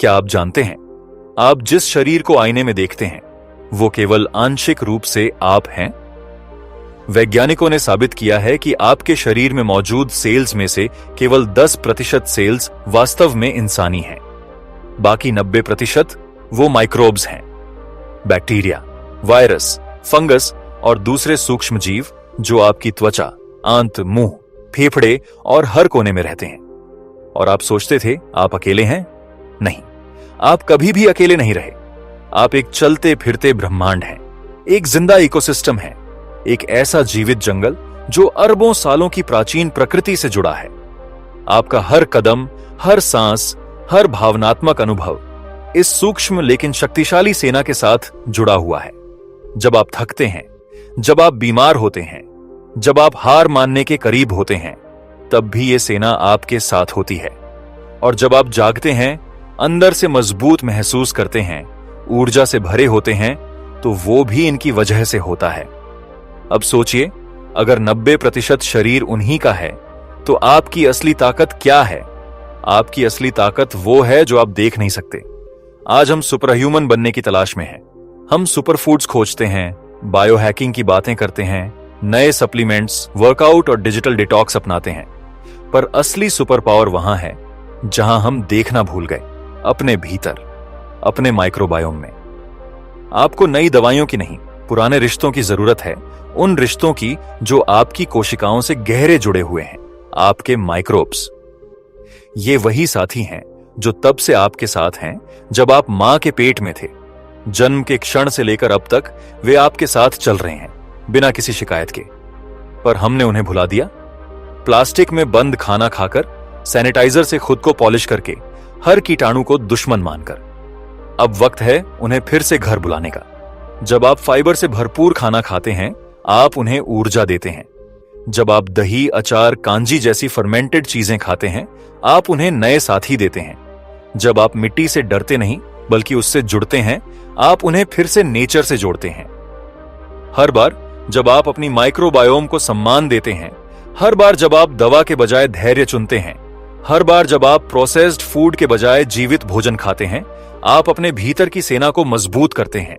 क्या आप जानते हैं, आप जिस शरीर को आईने में देखते हैं वो केवल आंशिक रूप से आप हैं? वैज्ञानिकों ने साबित किया है कि आपके शरीर में मौजूद सेल्स में से केवल 10% सेल्स वास्तव में इंसानी हैं। बाकी 90% वो माइक्रोब्स हैं। बैक्टीरिया, वायरस, फंगस और दूसरे सूक्ष्म जीव जो आपकी त्वचा, आंत, मुंह, फेफड़े और हर कोने में रहते हैं। और आप सोचते थे आप अकेले हैं? नहीं, आप कभी भी अकेले नहीं रहे। आप एक चलते फिरते ब्रह्मांड हैं, एक जिंदा इकोसिस्टम है, एक ऐसा जीवित जंगल जो अरबों सालों की प्राचीन प्रकृति से जुड़ा है। आपका हर कदम, हर सांस, हर भावनात्मक अनुभव इस सूक्ष्म लेकिन शक्तिशाली सेना के साथ जुड़ा हुआ है। जब आप थकते हैं, जब आप बीमार होते हैं, जब आप हार मानने के करीब होते हैं, तब भी ये सेना आपके साथ होती है। और जब आप जागते हैं, अंदर से मजबूत महसूस करते हैं, ऊर्जा से भरे होते हैं, तो वो भी इनकी वजह से होता है। अब सोचिए, अगर 90% शरीर उन्हीं का है, तो आपकी असली ताकत क्या है? आपकी असली ताकत वो है जो आप देख नहीं सकते। आज हम सुपर ह्यूमन बनने की तलाश में हैं। हम सुपर फूड्स खोजते हैं, बायो हैकिंग की बातें करते हैं, नए सप्लीमेंट्स, वर्कआउट और डिजिटल डिटॉक्स अपनाते हैं। पर असली सुपर पावर वहां है जहां हम देखना भूल गए, अपने भीतर, अपने माइक्रोबायोम में। आपको नई दवाइयों की नहीं, पुराने रिश्तों की जरूरत है, उन रिश्तों की जो आपकी कोशिकाओं से गहरे जुड़े हुए हैं, आपके माइक्रोब्स। ये वही साथी हैं जो तब से आपके साथ हैं जब आप मां के पेट में थे। जन्म के क्षण से लेकर अब तक वे आपके साथ चल रहे हैं, बिना किसी शिकायत के। पर हमने उन्हें भुला दिया, प्लास्टिक में बंद खाना खाकर, सैनिटाइजर से खुद को पॉलिश करके, हर कीटाणु को दुश्मन मानकर। अब वक्त है उन्हें फिर से घर बुलाने का। जब आप फाइबर से भरपूर खाना खाते हैं, आप उन्हें ऊर्जा देते हैं। जब आप दही, अचार, कांजी जैसी फर्मेंटेड चीजें खाते हैं, आप उन्हें नए साथी देते हैं। जब आप मिट्टी से डरते नहीं बल्कि उससे जुड़ते हैं, आप उन्हें फिर से नेचर से जोड़ते हैं। हर बार जब आप अपनी माइक्रोबायोम को सम्मान देते हैं, हर बार जब आप दवा के बजाय धैर्य चुनते हैं, हर बार जब आप प्रोसेस्ड फूड के बजाय जीवित भोजन खाते हैं, आप अपने भीतर की सेना को मजबूत करते हैं।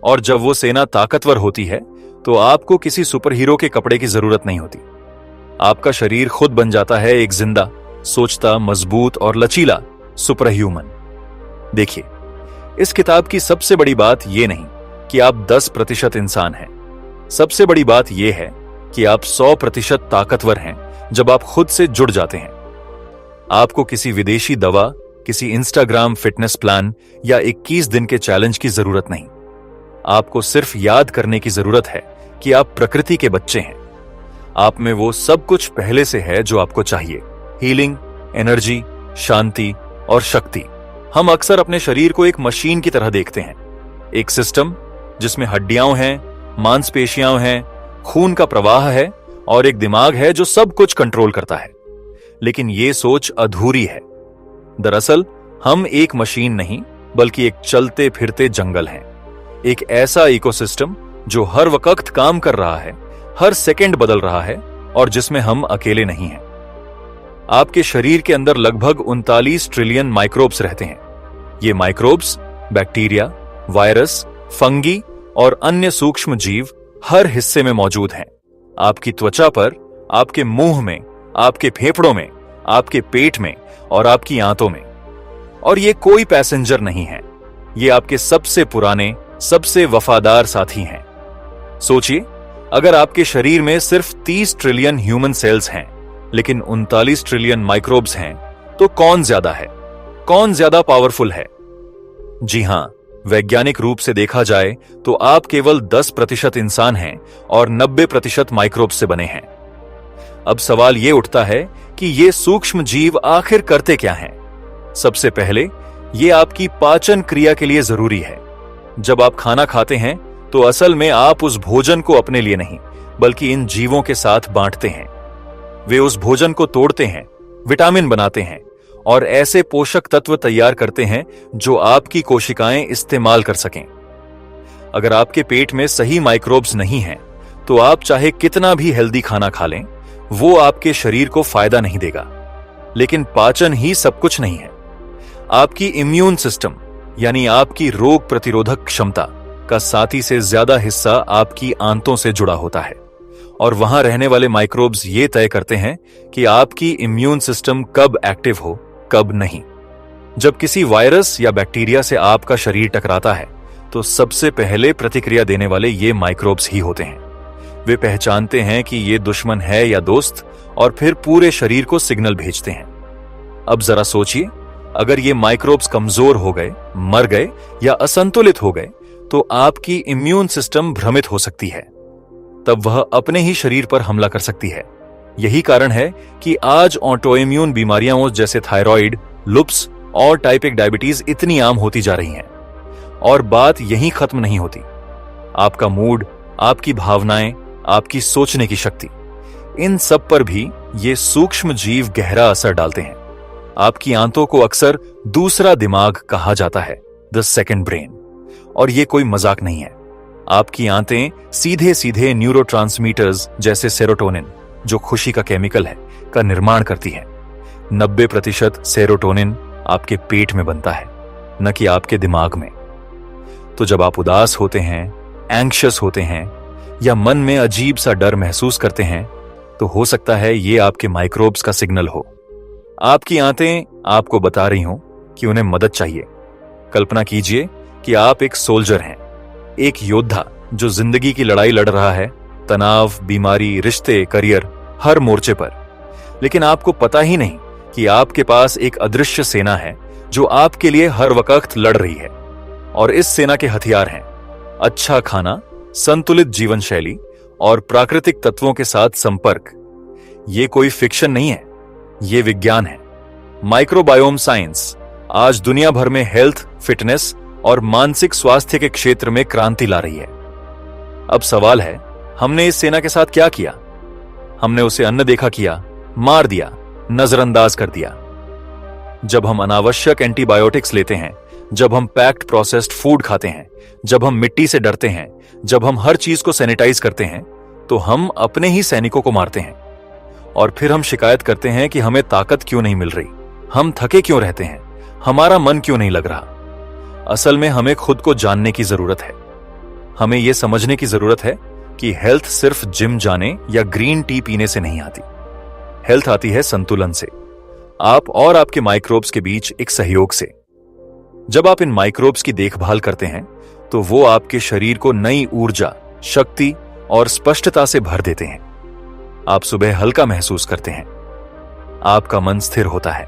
और जब वो सेना ताकतवर होती है, तो आपको किसी सुपर हीरो के कपड़े की जरूरत नहीं होती। आपका शरीर खुद बन जाता है एक जिंदा, सोचता, मजबूत और लचीला सुपर ह्यूमन। देखिए, इस किताब की सबसे बड़ी बात यह नहीं कि आप 10% इंसान हैं। सबसे बड़ी बात यह है कि आप 100% ताकतवर हैं जब आप खुद से जुड़ जाते हैं। आपको किसी विदेशी दवा, किसी इंस्टाग्राम फिटनेस प्लान या 21 दिन के चैलेंज की जरूरत नहीं। आपको सिर्फ याद करने की जरूरत है कि आप प्रकृति के बच्चे हैं। आप में वो सब कुछ पहले से है जो आपको चाहिए: हीलिंग, एनर्जी, शांति और शक्ति। हम अक्सर अपने शरीर को एक मशीन की तरह देखते हैं, एक सिस्टम जिसमें हड्डियां हैं, मांसपेशियां हैं, खून का प्रवाह है और एक दिमाग है जो सब कुछ कंट्रोल करता है। लेकिन ये सोच अधूरी है। दरअसल हम एक मशीन नहीं बल्कि एक चलते फिरते जंगल हैं, एक ऐसा इकोसिस्टम जो हर वक्त काम कर रहा है, हर सेकंड बदल रहा है और जिसमें हम अकेले नहीं हैं। आपके शरीर के अंदर लगभग 39 ट्रिलियन माइक्रोब्स रहते हैं। ये माइक्रोब्स बैक्टीरिया, वायरस, फंगी और अन्य सूक्ष्म जीव हर हिस्से में मौजूद हैं। आपकी त्वचा पर, आपके मुंह में, आपके फेफड़ों में, आपके पेट में और आपकी आंतों में। और ये कोई पैसेंजर नहीं है, ये आपके सबसे पुराने, सबसे वफादार साथी हैं। सोचिए, अगर आपके शरीर में सिर्फ 30 ट्रिलियन ह्यूमन सेल्स हैं लेकिन 39 ट्रिलियन माइक्रोब्स हैं, तो कौन ज्यादा है, कौन ज्यादा पावरफुल है? जी हां, वैज्ञानिक रूप से देखा जाए तो आप केवल 10% इंसान हैं और 90% माइक्रोब्स से बने हैं। अब सवाल यह उठता है कि ये सूक्ष्म जीव आखिर करते क्या हैं? सबसे पहले, ये आपकी पाचन क्रिया के लिए जरूरी है। जब आप खाना खाते हैं तो असल में आप उस भोजन को अपने लिए नहीं बल्कि इन जीवों के साथ बांटते हैं। वे उस भोजन को तोड़ते हैं, विटामिन बनाते हैं और ऐसे पोषक तत्व तैयार करते हैं जो आपकी कोशिकाएं इस्तेमाल कर सकें। अगर आपके पेट में सही माइक्रोब्स नहीं हैं, तो आप चाहे कितना भी हेल्दी खाना खा लें, वो आपके शरीर को फायदा नहीं देगा। लेकिन पाचन ही सब कुछ नहीं है। आपकी इम्यून सिस्टम यानी आपकी रोग प्रतिरोधक क्षमता का 7 से ज्यादा हिस्सा आपकी आंतों से जुड़ा होता है और वहां रहने वाले माइक्रोब्स ये तय करते हैं कि आपकी इम्यून सिस्टम कब एक्टिव हो, कब नहीं। जब किसी वायरस या बैक्टीरिया से आपका शरीर टकराता है तो सबसे पहले प्रतिक्रिया देने वाले ये माइक्रोब्स ही होते हैं। वे पहचानते हैं कि ये दुश्मन है या दोस्त और फिर पूरे शरीर को सिग्नल भेजते हैं। अब जरा सोचिए, अगर ये माइक्रोब्स कमजोर हो गए, मर गए या असंतुलित हो गए तो आपकी इम्यून सिस्टम भ्रमित हो सकती है। तब वह अपने ही शरीर पर हमला कर सकती है। यही कारण है कि आज ऑटोइम्यून बीमारियां जैसे थायराइड, लुप्स और टाइप 1 डायबिटीज इतनी आम होती जा रही हैं। और बात यहीं खत्म नहीं होती। आपका मूड, आपकी भावनाएं, आपकी सोचने की शक्ति, इन सब पर भी ये सूक्ष्म जीव गहरा असर डालते हैं। आपकी आंतों को अक्सर दूसरा दिमाग कहा जाता है, द सेकंड ब्रेन, और ये कोई मजाक नहीं है। आपकी आंतें सीधे सीधे न्यूरोट्रांसमीटर्स जैसे सेरोटोनिन, जो खुशी का केमिकल है, का निर्माण करती हैं। 90% सेरोटोनिन आपके पेट में बनता है, न कि आपके दिमाग में। तो जब आप उदास होते हैं, एंग्शियस होते हैं या मन में अजीब सा डर महसूस करते हैं तो हो सकता है ये आपके माइक्रोब्स का सिग्नल हो। आपकी आंतें आपको बता रही हों कि उन्हें मदद चाहिए। कल्पना कीजिए कि आप एक सोल्जर हैं, एक योद्धा जो जिंदगी की लड़ाई लड़ रहा है, तनाव, बीमारी, रिश्ते, करियर, हर मोर्चे पर। लेकिन आपको पता ही नहीं कि आपके पास एक अदृश्य सेना है जो आपके लिए हर वक्त लड़ रही है। और इस सेना के हथियार हैं अच्छा खाना, संतुलित जीवन शैली और प्राकृतिक तत्वों के साथ संपर्क। ये कोई फिक्शन नहीं है, ये विज्ञान है। माइक्रोबायोम साइंस आज दुनिया भर में हेल्थ, फिटनेस और मानसिक स्वास्थ्य के क्षेत्र में क्रांति ला रही है। अब सवाल है, हमने इस सेना के साथ क्या किया? हमने उसे अनदेखा किया, मार दिया, नजरअंदाज कर दिया। जब हम अनावश्यक एंटीबायोटिक्स लेते हैं, जब हम पैक्ड प्रोसेस्ड फूड खाते हैं, जब हम मिट्टी से डरते हैं, जब हम हर चीज को सैनिटाइज करते हैं, तो हम अपने ही सैनिकों को मारते हैं। और फिर हम शिकायत करते हैं कि हमें ताकत क्यों नहीं मिल रही, हम थके क्यों रहते हैं, हमारा मन क्यों नहीं लग रहा। असल में हमें खुद को जानने की जरूरत है। हमें यह समझने की जरूरत है कि हेल्थ सिर्फ जिम जाने या ग्रीन टी पीने से नहीं आती। हेल्थ आती है संतुलन से, आप और आपके माइक्रोब्स के बीच एक सहयोग से। जब आप इन माइक्रोब्स की देखभाल करते हैं तो वो आपके शरीर को नई ऊर्जा, शक्ति और स्पष्टता से भर देते हैं। आप सुबह हल्का महसूस करते हैं, आपका मन स्थिर होता है,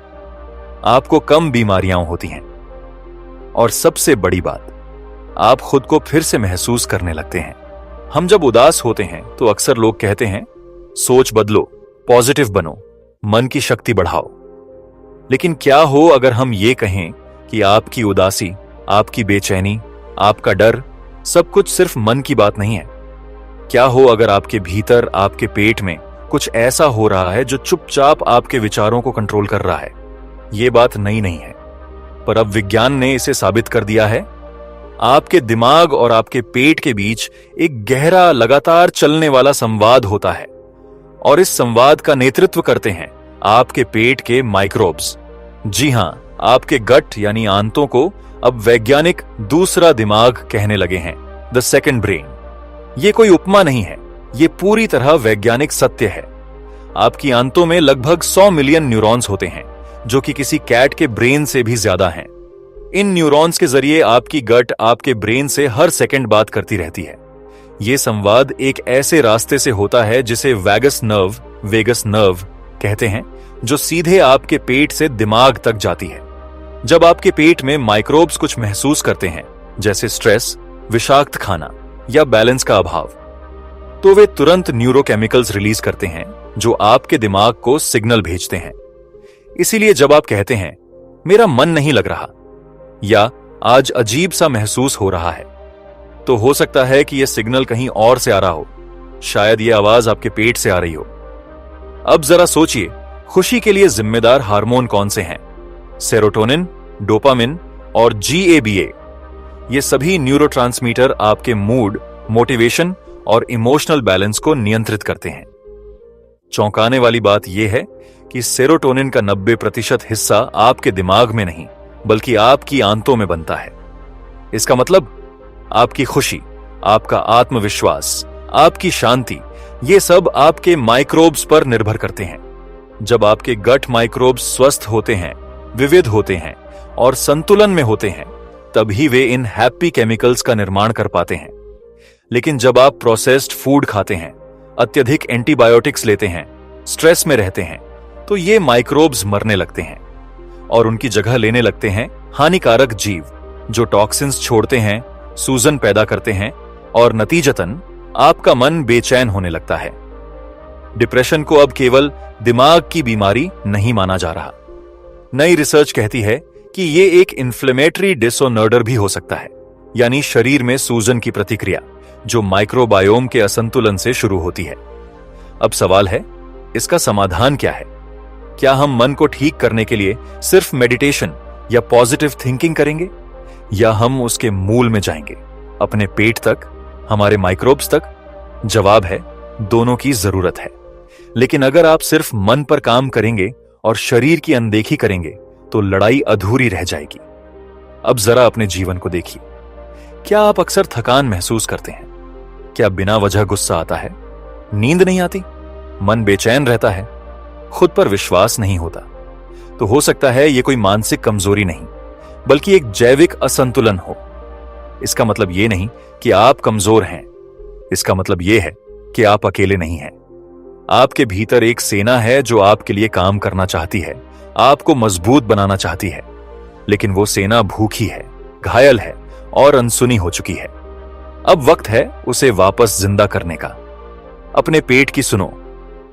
आपको कम बीमारियां होती हैं और सबसे बड़ी बात, आप खुद को फिर से महसूस करने लगते हैं। हम जब उदास होते हैं तो अक्सर लोग कहते हैं, सोच बदलो, पॉजिटिव बनो, मन की शक्ति बढ़ाओ। लेकिन क्या हो अगर हम ये कहें कि आपकी उदासी, आपकी बेचैनी, आपका डर सब कुछ सिर्फ मन की बात नहीं है? क्या हो अगर आपके भीतर, आपके पेट में कुछ ऐसा हो रहा है जो चुपचाप आपके विचारों को कंट्रोल कर रहा है? ये बात नई नहीं है, पर अब विज्ञान ने इसे साबित कर दिया है। आपके दिमाग और आपके पेट के बीच एक गहरा, लगातार चलने वाला संवाद होता है और इस संवाद का नेतृत्व करते हैं आपके पेट के माइक्रोब्स। जी हां, आपके गट यानी आंतों को अब वैज्ञानिक दूसरा दिमाग कहने लगे हैं, द सेकंड ब्रेन। ये कोई उपमा नहीं है, ये पूरी तरह वैज्ञानिक सत्य है। आपकी आंतों में लगभग 100 मिलियन न्यूरॉन्स होते हैं, जो कि किसी कैट के ब्रेन से भी ज्यादा हैं। इन न्यूरॉन्स के जरिए आपकी गट आपके ब्रेन से हर सेकंड बात करती रहती है। यह संवाद एक ऐसे रास्ते से होता है जिसे वेगस नर्व कहते हैं, जो सीधे आपके पेट से दिमाग तक जाती है। जब आपके पेट में माइक्रोब्स कुछ महसूस करते हैं, जैसे स्ट्रेस, विषाक्त खाना या बैलेंस का अभाव, तो वे तुरंत न्यूरोकेमिकल्स रिलीज करते हैं जो आपके दिमाग को सिग्नल भेजते हैं। इसीलिए जब आप कहते हैं, मेरा मन नहीं लग रहा या आज अजीब सा महसूस हो रहा है, तो हो सकता है कि यह सिग्नल कहीं और से आ रहा हो। शायद यह आवाज आपके पेट से आ रही हो। अब जरा सोचिए, खुशी के लिए जिम्मेदार हार्मोन कौन से हैं? सेरोटोनिन, डोपामिन और GABA। ये सभी न्यूरोट्रांसमीटर आपके मूड, मोटिवेशन और इमोशनल बैलेंस को नियंत्रित करते हैं। चौंकाने वाली बात यह है कि सेरोटोनिन का 90% हिस्सा आपके दिमाग में नहीं, बल्कि आपकी आंतों में बनता है। इसका मतलब आपकी खुशी, आपका आत्मविश्वास, आपकी शांति, ये सब आपके माइक्रोब्स पर निर्भर करते हैं। जब आपके गट माइक्रोब्स स्वस्थ होते हैं, विविध होते हैं और संतुलन में होते हैं, तभी वे इन हैप्पी केमिकल्स का निर्माण कर पाते हैं। लेकिन जब आप प्रोसेस्ड फूड खाते हैं, अत्यधिक एंटीबायोटिक्स लेते हैं, स्ट्रेस में रहते हैं, तो ये माइक्रोब्स मरने लगते हैं और उनकी जगह लेने लगते हैं हानिकारक जीव जो टॉक्सिन्स छोड़ते हैं, सूजन पैदा करते हैं और नतीजतन आपका मन बेचैन होने लगता है। डिप्रेशन को अब केवल दिमाग की बीमारी नहीं माना जा रहा। नई रिसर्च कहती है कि ये एक इन्फ्लेमेटरी डिसऑर्डर भी हो सकता है, यानी शरीर में सूजन की प्रतिक्रिया जो माइक्रोबायोम के असंतुलन से शुरू होती है। अब सवाल है, इसका समाधान क्या है? क्या हम मन को ठीक करने के लिए सिर्फ मेडिटेशन या पॉजिटिव थिंकिंग करेंगे, या हम उसके मूल में जाएंगे, अपने पेट तक, हमारे माइक्रोब्स तक? जवाब है, दोनों की जरूरत है। लेकिन अगर आप सिर्फ मन पर काम करेंगे और शरीर की अनदेखी करेंगे तो लड़ाई अधूरी रह जाएगी। अब जरा अपने जीवन को देखिए। क्या आप अक्सर थकान महसूस करते हैं? क्या बिना वजह गुस्सा आता है? नींद नहीं आती? मन बेचैन रहता है? खुद पर विश्वास नहीं होता? तो हो सकता है यह कोई मानसिक कमजोरी नहीं, बल्कि एक जैविक असंतुलन हो। इसका मतलब यह नहीं कि आप कमजोर हैं, इसका मतलब यह है कि आप अकेले नहीं हैं। आपके भीतर एक सेना है जो आपके लिए काम करना चाहती है, आपको मजबूत बनाना चाहती है, लेकिन वो सेना भूखी है, घायल है और अनसुनी हो चुकी है। अब वक्त है उसे वापस जिंदा करने का। अपने पेट की सुनो,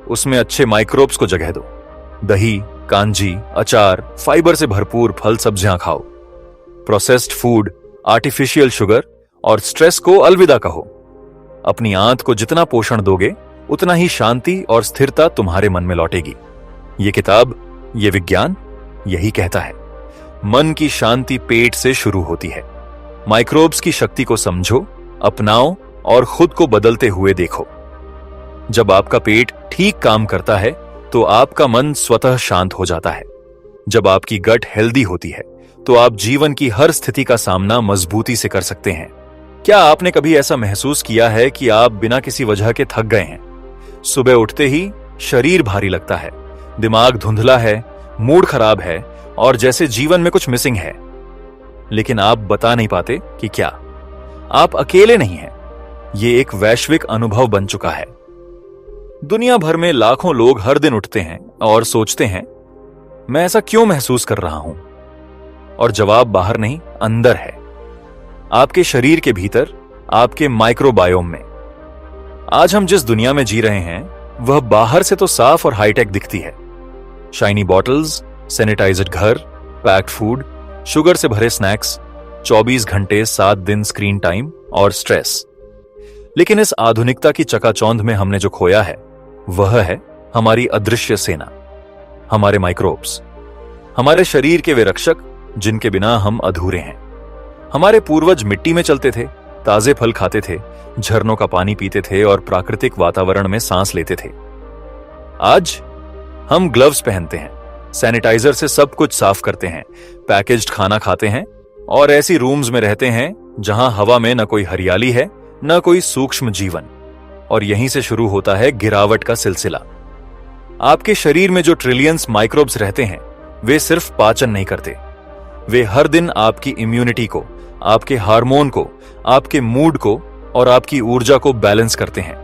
उसमें अच्छे माइक्रोब्स को जगह दो। दही, कांजी, अचार, फाइबर से भरपूर फल सब्जियां खाओ। प्रोसेस्ड फूड, आर्टिफिशियल शुगर और स्ट्रेस को अलविदा कहो। अपनी आंत को जितना पोषण दोगे, उतना ही शांति और स्थिरता तुम्हारे मन में लौटेगी। ये किताब, ये विज्ञान यही कहता है। मन की शांति पेट से शुरू होती है। माइक्रोब्स की शक्ति को समझो, अपनाओ और खुद को बदलते हुए देखो। जब आपका पेट ठीक काम करता है तो आपका मन स्वतः शांत हो जाता है। जब आपकी गट हेल्दी होती है तो आप जीवन की हर स्थिति का सामना मजबूती से कर सकते हैं। क्या आपने कभी ऐसा महसूस किया है कि आप बिना किसी वजह के थक गए हैं? सुबह उठते ही शरीर भारी लगता है, दिमाग धुंधला है, मूड खराब है और जैसे जीवन में कुछ मिसिंग है। लेकिन आप बता नहीं पाते कि क्या। आप अकेले नहीं हैं। ये एक वैश्विक अनुभव बन चुका है। दुनिया भर में लाखों लोग हर दिन उठते हैं और सोचते हैं, मैं ऐसा क्यों महसूस कर रहा हूं? और जवाब बाहर नहीं, अंदर है, आपके शरीर के भीतर, आपके माइक्रोबायोम में। आज हम जिस दुनिया में जी रहे हैं वह बाहर से तो साफ और हाईटेक दिखती है। शाइनी बॉटल्स, सैनिटाइज्ड घर, पैक्ड फूड, शुगर से भरे स्नैक्स, 24 घंटे 7 दिन स्क्रीन टाइम और स्ट्रेस। लेकिन इस आधुनिकता की चकाचौंध में हमने जो खोया है वह है हमारी अदृश्य सेना, हमारे माइक्रोब्स, हमारे शरीर के वे रक्षक जिनके बिना हम अधूरे हैं। हमारे पूर्वज मिट्टी में चलते थे, ताजे फल खाते थे, झरनों का पानी पीते थे और प्राकृतिक वातावरण में सांस लेते थे। आज हम ग्लव्स पहनते हैं, सैनिटाइजर से सब कुछ साफ करते हैं, पैकेज्ड खाना खाते हैं और ऐसी रूम्स में रहते हैं जहां हवा में न कोई हरियाली है, न कोई सूक्ष्म जीवन। और यहीं से शुरू होता है गिरावट का सिलसिला। आपके शरीर में जो ट्रिलियंस माइक्रोब्स रहते हैं वे सिर्फ पाचन नहीं करते, वे हर दिन आपकी इम्यूनिटी को, आपके हार्मोन को, आपके मूड को और आपकी ऊर्जा को बैलेंस करते हैं।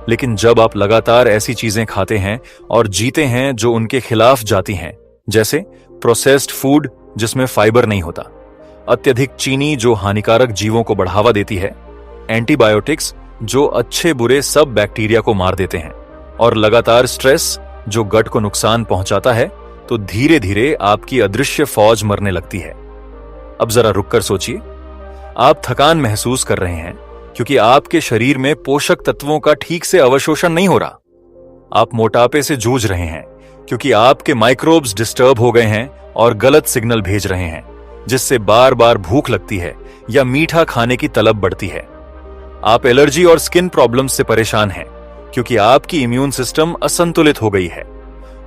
लेकिन जब आप लगातार ऐसी चीजें खाते हैं और जीते हैं जो उनके खिलाफ जाती हैं, जैसे प्रोसेस्ड फूड जिसमें फाइबर नहीं होता, अत्यधिक चीनी जो हानिकारक जीवों को बढ़ावा देती है, एंटीबायोटिक्स जो अच्छे बुरे सब बैक्टीरिया को मार देते हैं, और लगातार स्ट्रेस जो गट को नुकसान पहुंचाता है, तो धीरे धीरे आपकी अदृश्य फौज मरने लगती है। अब जरा रुककर सोचिए, आप थकान महसूस कर रहे हैं क्योंकि आपके शरीर में पोषक तत्वों का ठीक से अवशोषण नहीं हो रहा। आप मोटापे से जूझ रहे हैं क्योंकि आपके माइक्रोब्स डिस्टर्ब हो गए हैं और गलत सिग्नल भेज रहे हैं, जिससे बार बार भूख लगती है या मीठा खाने की तलब बढ़ती है। आप एलर्जी और स्किन प्रॉब्लम्स से परेशान हैं क्योंकि आपकी इम्यून सिस्टम असंतुलित हो गई है।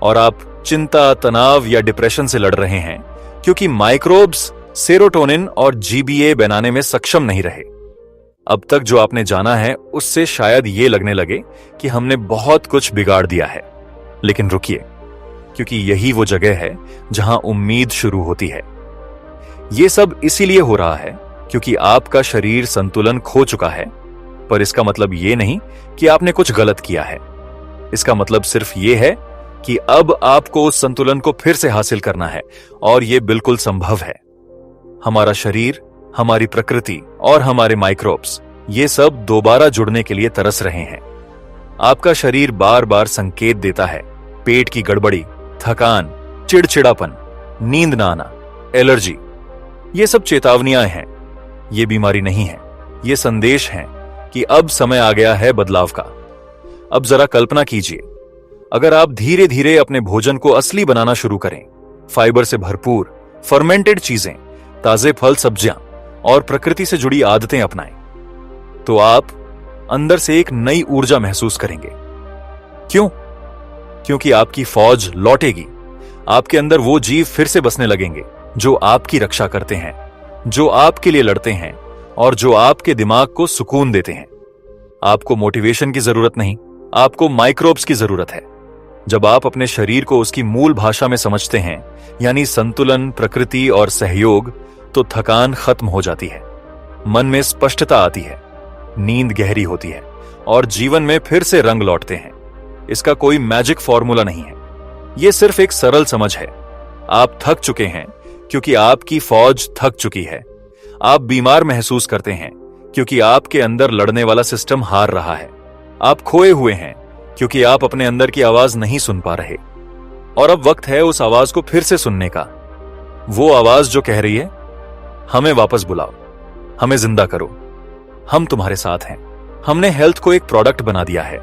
और आप चिंता, तनाव या डिप्रेशन से लड़ रहे हैं क्योंकि माइक्रोब्स सेरोटोनिन और जीबीए बनाने में सक्षम नहीं रहे। अब तक जो आपने जाना है उससे शायद ये लगने लगे कि हमने बहुत कुछ बिगाड़ दिया है, लेकिन रुकिए, क्योंकि यही वो जगह है जहां उम्मीद शुरू होती है। ये सब इसीलिए हो रहा है क्योंकि आपका शरीर संतुलन खो चुका है, पर इसका मतलब ये नहीं कि आपने कुछ गलत किया है। इसका मतलब सिर्फ ये है कि अब आपको उस संतुलन को फिर से हासिल करना है, और यह बिल्कुल संभव है। हमारा शरीर, हमारी प्रकृति और हमारे माइक्रोब्स, ये सब दोबारा जुड़ने के लिए तरस रहे हैं। आपका शरीर बार बार संकेत देता है, पेट की गड़बड़ी, थकान, चिड़चिड़ापन, नींद ना आना, एलर्जी, ये सब चेतावनियां हैं। ये बीमारी नहीं है, ये संदेश हैं कि अब समय आ गया है बदलाव का। अब जरा कल्पना कीजिए, अगर आप धीरे धीरे अपने भोजन को असली बनाना शुरू करें, फाइबर से भरपूर, फर्मेंटेड चीजें, ताजे फल सब्जियां और प्रकृति से जुड़ी आदतें अपनाएं, तो आप अंदर से एक नई ऊर्जा महसूस करेंगे। क्यों? क्योंकि आपकी फौज लौटेगी। आपके अंदर वो जीव फिर से बसने लगेंगे जो आपकी रक्षा करते हैं, जो आपके लिए लड़ते हैं और जो आपके दिमाग को सुकून देते हैं। आपको मोटिवेशन की जरूरत नहीं, आपको माइक्रोब्स की जरूरत है। जब आप अपने शरीर को उसकी मूल भाषा में समझते हैं, यानी संतुलन, प्रकृति और सहयोग, तो थकान खत्म हो जाती है, मन में स्पष्टता आती है, नींद गहरी होती है और जीवन में फिर से रंग लौटते हैं। इसका कोई मैजिक फॉर्मूला नहीं है, यह सिर्फ एक सरल समझ है। आप थक चुके हैं क्योंकि आपकी फौज थक चुकी है। आप बीमार महसूस करते हैं क्योंकि आपके अंदर लड़ने वाला सिस्टम हार रहा है। आप खोए हुए हैं क्योंकि आप अपने अंदर की आवाज नहीं सुन पा रहे, और अब वक्त है उस आवाज को फिर से सुनने का। वो आवाज जो कह रही है, हमें वापस बुलाओ, हमें जिंदा करो, हम तुम्हारे साथ हैं। हमने हेल्थ को एक प्रोडक्ट बना दिया है।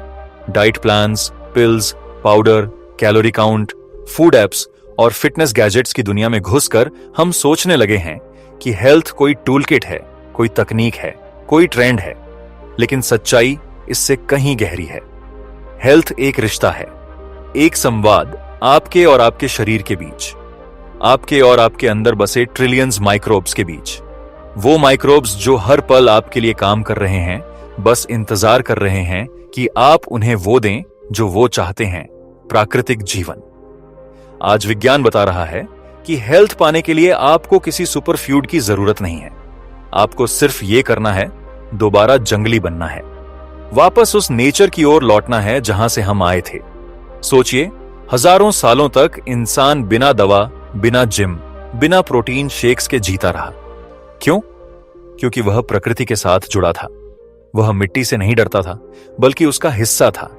Diet plans, pills, powder, calorie count, food apps और फिटनेस गैजेट्स की दुनिया में घुसकर हम सोचने लगे हैं कि हेल्थ कोई टूलकिट है, कोई तकनीक है, कोई ट्रेंड है, लेकिन सच्चाई इससे कहीं गहरी है। हेल्थ एक रिश्ता है, एक संवाद आपके और आपके शरीर के बीच, आपके और आपके अंदर बसे ट्रिलियंस माइक्रोब्स के बीच। वो माइक्रोब्स जो हर पल आपके लिए काम कर रहे हैं, बस इंतजार कर रहे हैं कि आप उन्हें वो दें जो वो चाहते हैं, प्राकृतिक जीवन। आज विज्ञान बता रहा है कि हेल्थ पाने के लिए आपको किसी सुपर फूड की जरूरत नहीं है। आपको सिर्फ ये करना है, दोबारा जंगली बनना है, वापस उस नेचर की ओर लौटना है जहां से हम आए थे। सोचिए, हजारों सालों तक इंसान बिना दवा, बिना जिम, बिना प्रोटीन शेक्स के जीता रहा। क्यों? क्योंकि वह प्रकृति के साथ जुड़ा था। वह मिट्टी से नहीं डरता था, बल्कि उसका हिस्सा था।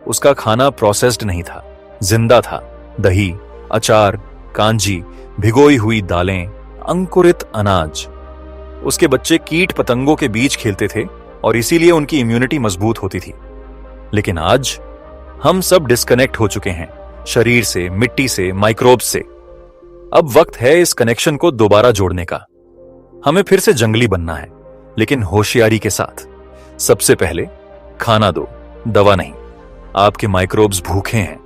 उसका खाना प्रोसेस्ड नहीं था, जिंदा था। दही, अचार, कांजी, भिगोई हुई दालें, अंकुरित अनाज। उसके बच्चे कीट पतंगों के बीच खेलते थे और इसीलिए उनकी इम्यूनिटी मजबूत होती थी। लेकिन आज हम सब डिस्कनेक्ट हो चुके हैं, शरीर से, मिट्टी से, माइक्रोब्स से। अब वक्त है इस कनेक्शन को दोबारा जोड़ने का। हमें फिर से जंगली बनना है, लेकिन होशियारी के साथ। सबसे पहले खाना दो, दवा नहीं। आपके माइक्रोब्स भूखे हैं,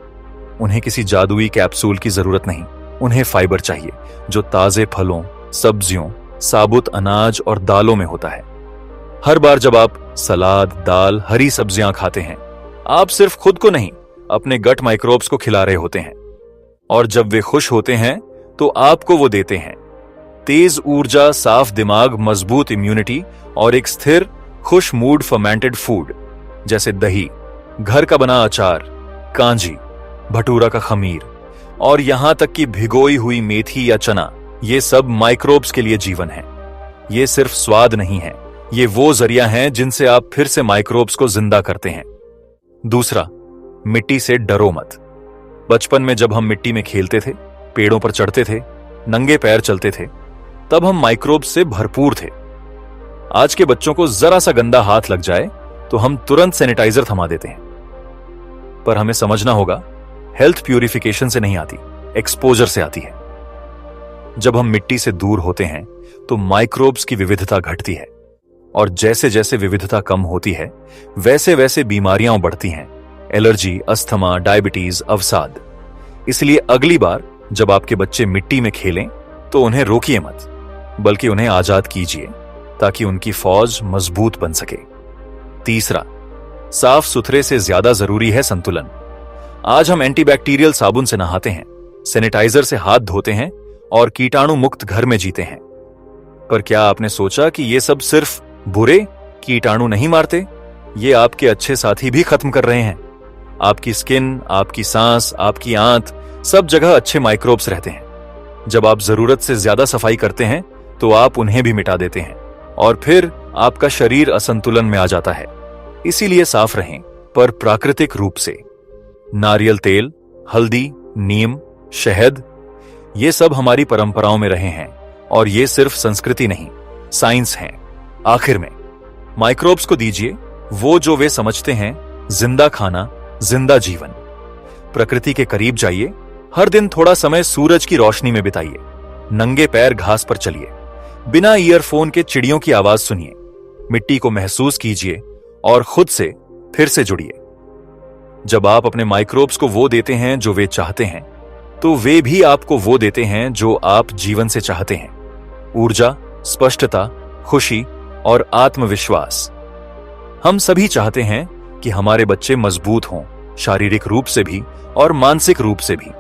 उन्हें किसी जादुई कैप्सूल की जरूरत नहीं। उन्हें फाइबर चाहिए जो ताजे फलों, सब्जियों, साबुत अनाज और दालों में होता है। हर बार जब आप सलाद, दाल, हरी सब्जियां खाते हैं, आप सिर्फ खुद को नहीं, अपने गट माइक्रोब्स को खिला रहे होते हैं। और जब वे खुश होते हैं तो आपको वो देते हैं तेज ऊर्जा, साफ दिमाग, मजबूत इम्यूनिटी और एक स्थिर, खुश मूड फर्मेंटेड फूड, जैसे दही, घर का बना अचार, कांजी, भटूरा का खमीर और यहां तक कि भिगोई हुई मेथी या चना। ये सब माइक्रोब्स के लिए जीवन है। ये सिर्फ स्वाद नहीं है, ये वो जरिया है जिनसे आप फिर से माइक्रोब्स को जिंदा करते हैं। दूसरा, मिट्टी से डरो मत। बचपन में जब हम मिट्टी में खेलते थे, पेड़ों पर चढ़ते थे, नंगे पैर चलते थे, तब हम माइक्रोब्स से भरपूर थे। आज के बच्चों को जरा सा गंदा हाथ लग जाए तो हम तुरंत सैनिटाइजर थमा देते हैं। पर हमें समझना होगा, हेल्थ प्यूरिफिकेशन से नहीं आती, एक्सपोजर से आती है। जब हम मिट्टी से दूर होते हैं तो माइक्रोब्स की विविधता घटती है, और जैसे जैसे विविधता कम होती है, वैसे वैसे बीमारियां बढ़ती हैं। एलर्जी, अस्थमा, डायबिटीज, अवसाद। इसलिए अगली बार जब आपके बच्चे मिट्टी में खेलें, तो उन्हें रोकिए मत, बल्कि उन्हें आजाद कीजिए ताकि उनकी फौज मजबूत बन सके। तीसरा, साफ सुथरे से ज्यादा जरूरी है संतुलन। आज हम एंटीबैक्टीरियल साबुन से नहाते हैं, सैनिटाइजर से हाथ धोते हैं और कीटाणु मुक्त घर में जीते हैं। पर क्या आपने सोचा कि ये सब सिर्फ बुरे कीटाणु नहीं मारते, ये आपके अच्छे साथी भी खत्म कर रहे हैं। आपकी स्किन, आपकी सांस, आपकी आंत, सब जगह अच्छे माइक्रोब्स रहते हैं। जब आप जरूरत से ज्यादा सफाई करते हैं तो आप उन्हें भी मिटा देते हैं और फिर आपका शरीर असंतुलन में आ जाता है। इसीलिए साफ रहें, पर प्राकृतिक रूप से। नारियल तेल, हल्दी, नीम, शहद, ये सब हमारी परंपराओं में रहे हैं और ये सिर्फ संस्कृति नहीं, साइंस है। आखिर में माइक्रोब्स को दीजिए वो जो वे समझते हैं, जिंदा खाना, जिंदा जीवन। प्रकृति के करीब जाइए, हर दिन थोड़ा समय सूरज की रोशनी में बिताइए, नंगे पैर घास पर चलिए, बिना ईयरफोन के चिड़ियों की आवाज सुनिए, मिट्टी को महसूस कीजिए और खुद से फिर से जुड़िए। जब आप अपने माइक्रोब्स को वो देते हैं जो वे चाहते हैं, तो वे भी आपको वो देते हैं जो आप जीवन से चाहते हैं। ऊर्जा, स्पष्टता, खुशी और आत्मविश्वास। हम सभी चाहते हैं कि हमारे बच्चे मजबूत हों, शारीरिक रूप से भी और मानसिक रूप से भी।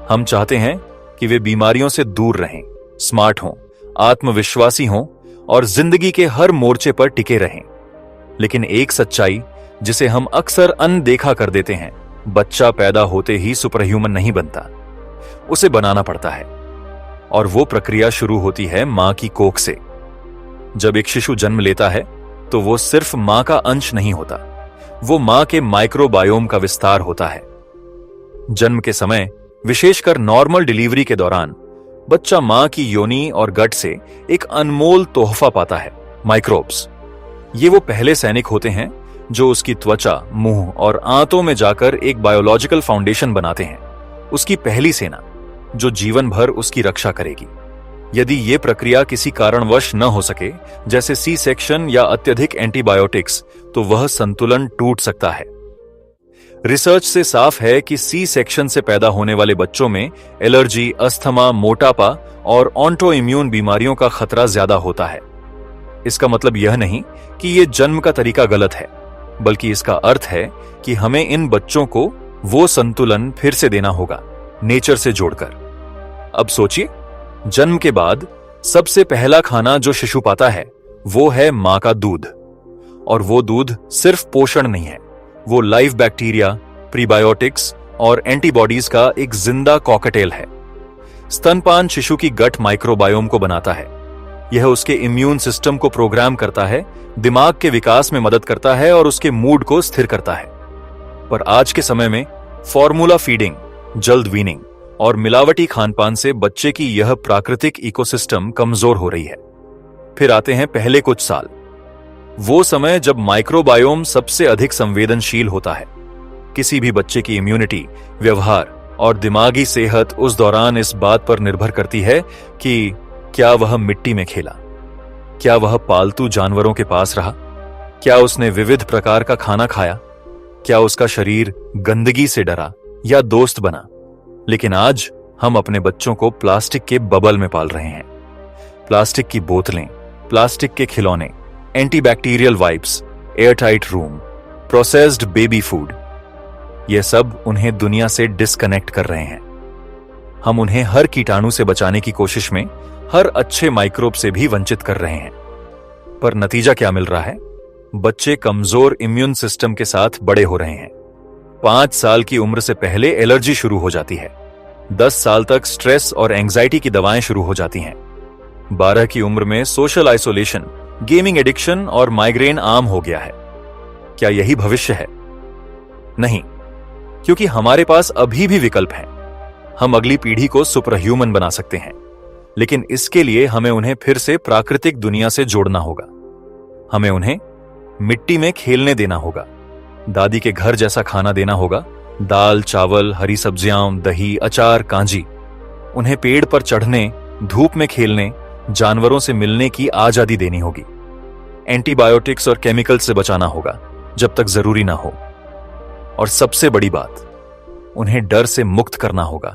हम चाहते हैं कि वे बीमारियों से दूर रहें, स्मार्ट हों, आत्मविश्वासी हों और जिंदगी के हर मोर्चे पर टिके रहें। लेकिन एक सच्चाई जिसे हम अक्सर अनदेखा कर देते हैं, बच्चा पैदा होते ही सुपर ह्यूमन नहीं बनता, उसे बनाना पड़ता है। और वो प्रक्रिया शुरू होती है मां की कोख से। जब एक शिशु जन्म लेता है तो वो सिर्फ मां का अंश नहीं होता, वो मां के माइक्रोबायोम का विस्तार होता है। जन्म के समय, विशेषकर नॉर्मल डिलीवरी के दौरान, बच्चा मां की योनि और गट से एक अनमोल तोहफा पाता है, माइक्रोब्स। ये वो पहले सैनिक होते हैं जो उसकी त्वचा, मुंह और आंतों में जाकर एक बायोलॉजिकल फाउंडेशन बनाते हैं, उसकी पहली सेना जो जीवन भर उसकी रक्षा करेगी। यदि ये प्रक्रिया किसी कारणवश न हो सके, जैसे सी सेक्शन या अत्यधिक एंटीबायोटिक्स, तो वह संतुलन टूट सकता है। रिसर्च से साफ है कि सी सेक्शन से पैदा होने वाले बच्चों में एलर्जी, अस्थमा, मोटापा और ऑटो इम्यून बीमारियों का खतरा ज्यादा होता है। इसका मतलब यह नहीं कि यह जन्म का तरीका गलत है, बल्कि इसका अर्थ है कि हमें इन बच्चों को वो संतुलन फिर से देना होगा, नेचर से जोड़कर। अब सोचिए, जन्म के बाद सबसे पहला खाना जो शिशु पाता है वो है मां का दूध। और वो दूध सिर्फ पोषण नहीं है, वो लाइव बैक्टीरिया, प्रीबायोटिक्स और एंटीबॉडीज का एक जिंदा कॉकटेल है। स्तनपान शिशु की गट माइक्रोबायोम को बनाता है। यह उसके इम्यून सिस्टम को प्रोग्राम करता है, दिमाग के विकास में मदद करता है और उसके मूड को स्थिर करता है। पर आज के समय में फॉर्मूला फीडिंग, जल्द वीनिंग और मिलावटी खानपान से बच्चे की यह प्राकृतिक इकोसिस्टम कमजोर हो रही है। फिर आते हैं पहले कुछ साल, वो समय जब माइक्रोबायोम सबसे अधिक संवेदनशील होता है। किसी भी बच्चे की इम्यूनिटी, व्यवहार और दिमागी सेहत उस दौरान इस बात पर निर्भर करती है कि क्या वह मिट्टी में खेला, क्या वह पालतू जानवरों के पास रहा, क्या उसने विविध प्रकार का खाना खाया, क्या उसका शरीर गंदगी से डरा या दोस्त बना। लेकिन आज हम अपने बच्चों को प्लास्टिक के बबल में पाल रहे हैं। प्लास्टिक की बोतलें, प्लास्टिक के खिलौने, antibacterial wipes, airtight room, processed baby food, यह सब उन्हें दुनिया से डिस्कनेक्ट कर रहे हैं। हम उन्हें हर कीटाणु से बचाने की कोशिश में हर अच्छे माइक्रोब से भी वंचित कर रहे हैं। पर नतीजा क्या मिल रहा है? बच्चे कमजोर इम्यून सिस्टम के साथ बड़े हो रहे हैं। 5 साल की उम्र से पहले एलर्जी शुरू हो जाती है। 10 साल तक स्ट्रेस और एंजाइटी की दवाएं शुरू हो जाती हैं। 12 की उम्र में सोशल आइसोलेशन, गेमिंग एडिक्शन और माइग्रेन आम हो गया है। क्या यही भविष्य है? नहीं, क्योंकि हमारे पास अभी भी विकल्प हैं। हम अगली पीढ़ी को सुपर ह्यूमन बना सकते हैं, लेकिन इसके लिए हमें उन्हें फिर से प्राकृतिक दुनिया से जोड़ना होगा। हमें उन्हें मिट्टी में खेलने देना होगा, दादी के घर जैसा खाना देना होगा, दाल, चावल, हरी सब्जियां, दही, अचार, कांजी। उन्हें पेड़ पर चढ़ने, धूप में खेलने, जानवरों से मिलने की आजादी देनी होगी। एंटीबायोटिक्स और केमिकल से बचाना होगा जब तक जरूरी ना हो। और सबसे बड़ी बात, उन्हें डर से मुक्त करना होगा।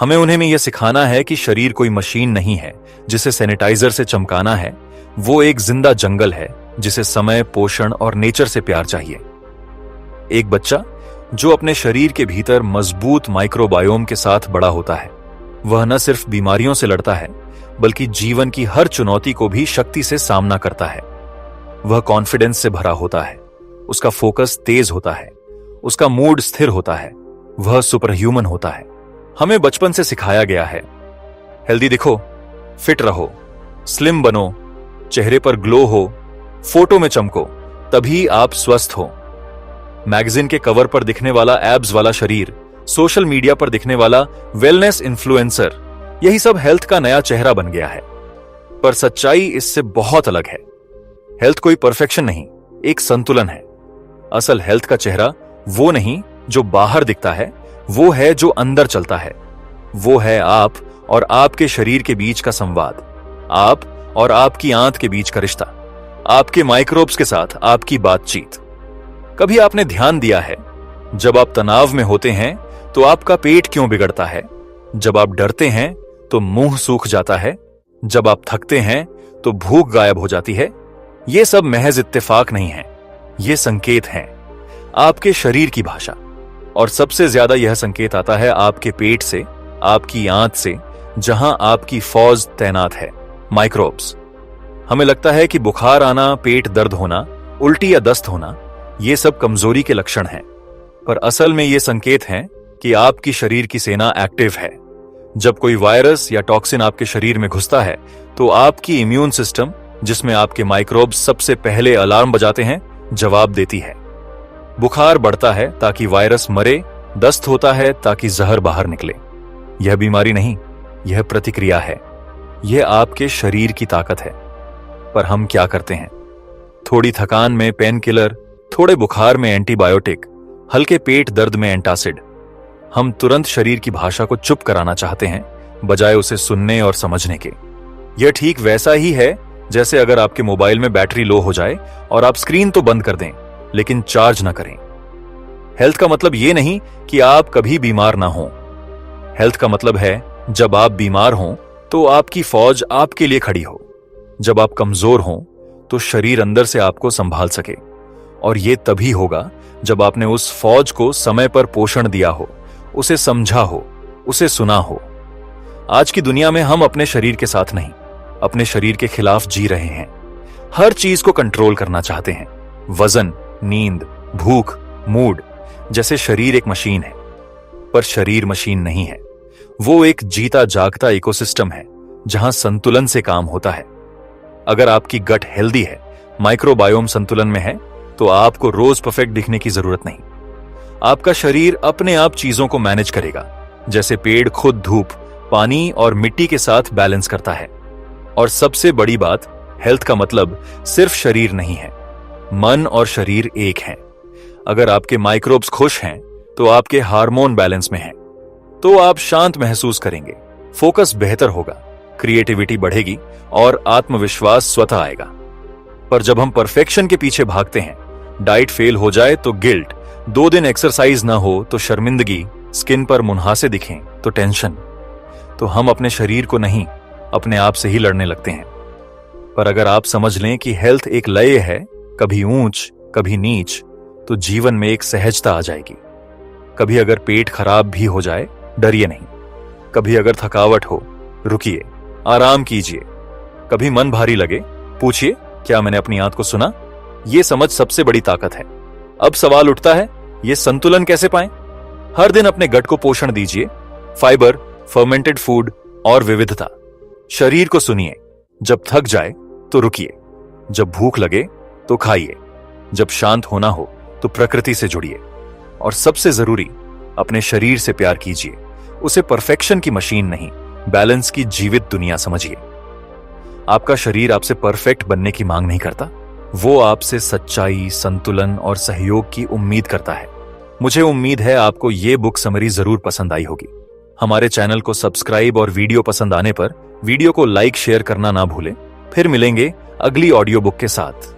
हमें उन्हें में यह सिखाना है कि शरीर कोई मशीन नहीं है जिसे सैनिटाइजर से चमकाना है। वो एक जिंदा जंगल है जिसे समय, पोषण और नेचर से प्यार चाहिए। एक बच्चा जो अपने शरीर के भीतर मजबूत माइक्रोबायोम के साथ बड़ा होता है, वह न सिर्फ बीमारियों से लड़ता है बल्कि जीवन की हर चुनौती को भी शक्ति से सामना करता है। वह कॉन्फिडेंस से भरा होता है, उसका फोकस तेज होता है, उसका मूड स्थिर होता है, वह सुपर ह्यूमन होता है। हमें बचपन से सिखाया गया है, हेल्दी दिखो, फिट रहो, स्लिम बनो, चेहरे पर ग्लो हो, फोटो में चमको, तभी आप स्वस्थ हो। मैगजीन के कवर पर दिखने वाला एब्स वाला शरीर, सोशल मीडिया पर दिखने वाला वेलनेस इन्फ्लुएंसर, यही सब हेल्थ का नया चेहरा बन गया है। पर सच्चाई इससे बहुत अलग है। हेल्थ कोई परफेक्शन नहीं, एक संतुलन है। असल हेल्थ का चेहरा वो नहीं जो बाहर दिखता है, वो है जो अंदर चलता है। वो है आप और आपके शरीर के बीच का संवाद, आप और आपकी आंत के बीच का रिश्ता, आपके माइक्रोब्स के साथ आपकी बातचीत। कभी आपने ध्यान दिया है, जब आप तनाव में होते हैं तो आपका पेट क्यों बिगड़ता है? जब आप डरते हैं तो मुंह सूख जाता है, जब आप थकते हैं तो भूख गायब हो जाती है। ये सब महज इत्तेफाक नहीं है, ये संकेत हैं, आपके शरीर की भाषा। और सबसे ज्यादा यह संकेत आता है आपके पेट से, आपकी आंत से, जहां आपकी फौज तैनात है, माइक्रोब्स। हमें लगता है कि बुखार आना, पेट दर्द होना, उल्टी या दस्त होना, ये सब कमजोरी के लक्षण हैं, पर असल में ये संकेत हैं कि आपकी शरीर की सेना एक्टिव है। जब कोई वायरस या टॉक्सिन आपके शरीर में घुसता है तो आपकी इम्यून सिस्टम, जिसमें आपके माइक्रोब्स सबसे पहले अलार्म बजाते हैं, जवाब देती है। बुखार बढ़ता है ताकि वायरस मरे, दस्त होता है ताकि जहर बाहर निकले। यह बीमारी नहीं, यह प्रतिक्रिया है, यह आपके शरीर की ताकत है। पर हम क्या करते हैं? थोड़ी थकान में पेन किलर, थोड़े बुखार में एंटीबायोटिक, हल्के पेट दर्द में एंटासिड। हम तुरंत शरीर की भाषा को चुप कराना चाहते हैं, बजाय उसे सुनने और समझने के। यह ठीक वैसा ही है जैसे अगर आपके मोबाइल में बैटरी लो हो जाए और आप स्क्रीन तो बंद कर दें, लेकिन चार्ज ना करें। हेल्थ का मतलब यह नहीं कि आप कभी बीमार ना हो। हेल्थ का मतलब है जब आप बीमार हों तो आपकी फौज आपके लिए खड़ी हो। जब आप कमजोर हों तो शरीर अंदर से आपको संभाल सके। और यह तभी होगा जब आपने उस फौज को समय पर पोषण दिया हो, उसे समझा हो, उसे सुना हो। आज की दुनिया में हम अपने शरीर के साथ नहीं, अपने शरीर के खिलाफ जी रहे हैं। हर चीज को कंट्रोल करना चाहते हैं, वजन, नींद, भूख, मूड, जैसे शरीर एक मशीन है। पर शरीर मशीन नहीं है, वो एक जीता जागता इकोसिस्टम है जहां संतुलन से काम होता है। अगर आपकी गट हेल्दी है, माइक्रोबायोम संतुलन में है, तो आपको रोज परफेक्ट दिखने की जरूरत नहीं। आपका शरीर अपने आप चीजों को मैनेज करेगा, जैसे पेड़ खुद धूप, पानी और मिट्टी के साथ बैलेंस करता है। और सबसे बड़ी बात, हेल्थ का मतलब सिर्फ शरीर नहीं है, मन और शरीर एक हैं। अगर आपके माइक्रोब्स खुश हैं तो आपके हार्मोन बैलेंस में हैं, तो आप शांत महसूस करेंगे, फोकस बेहतर होगा, क्रिएटिविटी बढ़ेगी और आत्मविश्वास स्वतः आएगा। पर जब हम परफेक्शन के पीछे भागते हैं, डाइट फेल हो जाए तो गिल्ट, 2 दिन एक्सरसाइज ना हो तो शर्मिंदगी, स्किन पर मुनहासे दिखें तो टेंशन, तो हम अपने शरीर को नहीं, अपने आप से ही लड़ने लगते हैं। पर अगर आप समझ लें कि हेल्थ एक लय है, कभी ऊंच कभी नीच, तो जीवन में एक सहजता आ जाएगी। कभी अगर पेट खराब भी हो जाए, डरिए नहीं। कभी अगर थकावट हो, रुकिए, आराम कीजिए। कभी मन भारी लगे, पूछिए, क्या मैंने अपनी आंत को सुना? यह समझ सबसे बड़ी ताकत है। अब सवाल उठता है, यह संतुलन कैसे पाएं? हर दिन अपने गट को पोषण दीजिए, फाइबर, फर्मेंटेड फूड और विविधता। शरीर को सुनिए, जब थक जाए तो रुकिए, जब भूख लगे तो खाइए, जब शांत होना हो तो प्रकृति से जुड़िए। और सबसे जरूरी, अपने शरीर से प्यार कीजिए, उसे परफेक्शन की मशीन नहीं, बैलेंस की जीवित दुनिया समझिए। आपका शरीर आपसे परफेक्ट बनने की मांग नहीं करता, वो आपसे सच्चाई, संतुलन और सहयोग की उम्मीद करता है। मुझे उम्मीद है आपको ये बुक समरी जरूर पसंद आई होगी। हमारे चैनल को सब्सक्राइब और वीडियो पसंद आने पर वीडियो को लाइक शेयर करना ना भूलें। फिर मिलेंगे अगली ऑडियो बुक के साथ।